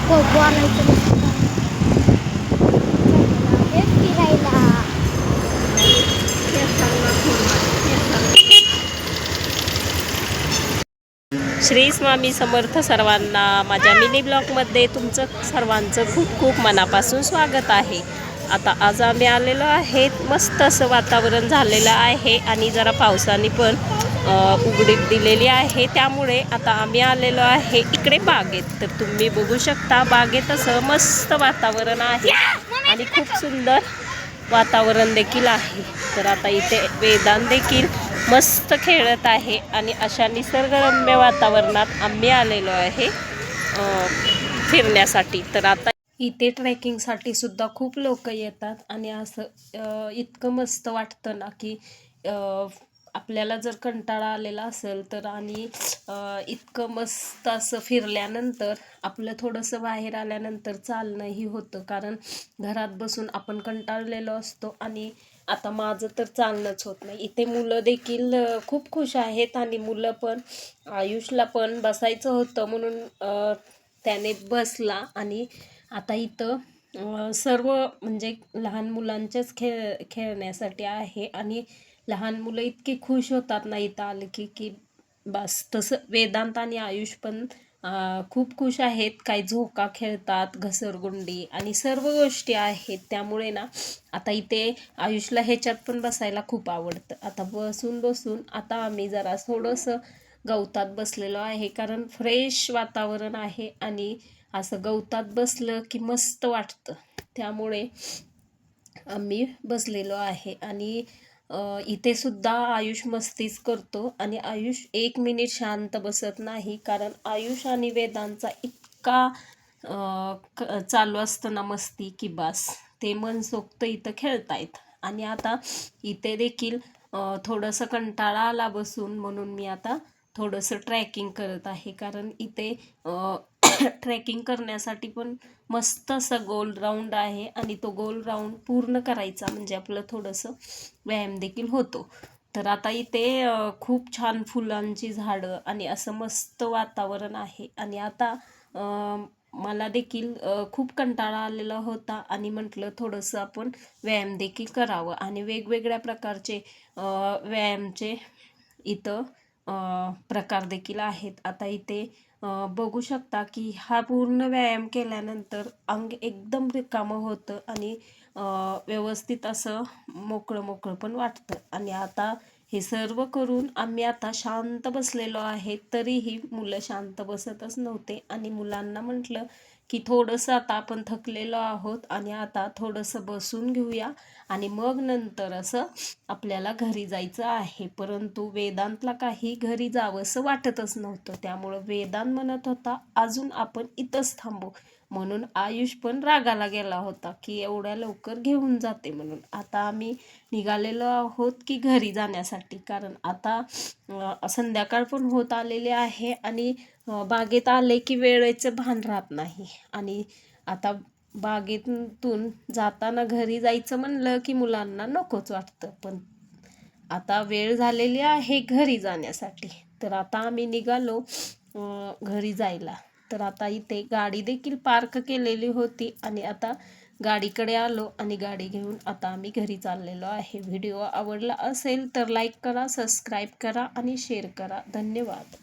बोलायचं फिरायला श्री स्वामी समर्थ सर्वांना माझ्या मिनी ब्लॉगमध्ये तुमचं सर्वांचं खूप खूप मनापासून स्वागत आहे। आता आज आम्ही आलेलो आहे, मस्त असं वातावरण झालेलं आहे आणि जरा पावसाने पण उघडीप दिलेली आहे, त्यामुळे आता आम्ही आलेलो आहे इकडे बागेत। तर तुम्ही बघू शकता बागेत असं मस्त वातावरण आहे आणि खूप सुंदर वातावरण देखील आहे। तर आता इथे वेदांत देखील मस्त खेळत आहे आणि अशा निसर्गरम्य वातावरणात आम्ही आलेलो आहे फिरण्यासाठी। तर आता इथे ट्रेकिंगसाठी सुद्धा खूप लोक येतात आणि असं इतकं मस्त वाटतं ना की आपल्याला जर कंटाळा आलेला असेल तर आणि इतकं मस्त असं फिरल्यानंतर आपलं थोडंसं बाहेर आल्यानंतर चालणंही होतं, कारण घरात बसून आपण कंटाळलेलो असतो आणि आता माझं तर चालणंच होत नाही। इथे मुलं देखील खूप खुश आहेत आणि मुलं पण, आयुषला पण बसायचं होतं म्हणून त्याने बसला आणि आता इथं सर्व म्हणजे लहान मुलांच्याच खेळण्यासाठी आहे आणि लहान मुलं इतकी खुश होतात ना इथं आले की बस। तसं वेदांत आणि आयुष पण खूप खुश आहेत, काही झोका खेळतात, घसरगुंडी आणि सर्व गोष्टी आहेत। त्यामुळे ना आता इथे आयुषला ह्याच्यात पण बसायला खूप आवडतं। आता बसून बसून आता आम्ही जरा थोडंसं गवतात बसलेलो आहे, कारण फ्रेश वातावरण आहे आणि असं गवतात बसलं की मस्त वाटतं, त्यामुळे आम्ही बसलेलो आहे। आणि इथे सुद्धा आयुष मस्तीच करतो आणि आयुष 1 मिनिट शांत बसत नाही, कारण आयुष आणि वेदांचा इतका चालू असतं ना मस्ती की बस, ते मनसोक्त इथं खेळतायत। आणि आता इथे देखील थोडंसं कंटाळा आला बसून, म्हणून मी आता थोडंसं ट्रॅकिंग करत आहे, कारण इथे ट्रेकिंग करण्यासाठी पण मस्त असा गोल राऊंड आहे आणि तो गोल राऊंड पूर्ण करायचा म्हणजे आपलं थोडंसं व्यायाम देखील होतो। तर आता इथे खूप छान फुलांची झाडं आणि असं मस्त वातावरण आहे आणि आता मला देखील खूप कंटाळा आलेला होता आणि म्हटलं थोडंसं आपण व्यायाम देखील करावं आणि वेगवेगळ्या प्रकारचे व्यायामचे इथं प्रकार देखील आहेत। आता इथे बघू शकता की हा पूर्ण व्यायाम केल्यानंतर अंग एकदम रिकामं होतं आणि व्यवस्थित असं मोकळं मोकळं पण वाटतं। आणि आता हे सर्व करून आम्ही आता शांत बसलेलो आहे, तरीही मुलं शांत बसतच नव्हते आणि मुलांना म्हटलं की थोडंसं आता आपण थकलेलो आहोत आणि आता थोडंसं बसून घेऊया आणि मग नंतर असं आपल्याला घरी जायचं आहे। परंतु वेदांतला काही घरी जावंसं वाटतच नव्हतं, त्यामुळं वेदांत म्हणत होता अजून आपण इथंच थांबू, म्हणून आयुष पण रागाला गेला होता की एवढ्या लवकर घेऊन जाते म्हणून। आता आम्ही निघालेलो आहोत की घरी जाण्यासाठी, कारण आता संध्याकाळ पण होत आलेली आहे आणि बागेत आले की वेळेचं भान राहत नाही आणि आता बागेतून जाताना घरी जायचं म्हणलं की मुलांना नकोच वाटतं, पण आता वेळ झालेली आहे घरी जाण्यासाठी। तर आता आम्ही निघालो घरी जायला। तर आता इथे गाडी देखील पार्क केलेली होती आणि आता गाडीकडे आलो आणि गाडी घेऊन आता आम्ही घरी चाललेलो आहे। व्हिडिओ आवडला असेल तर लाईक करा, सबस्क्राईब करा आणि शेअर करा। धन्यवाद।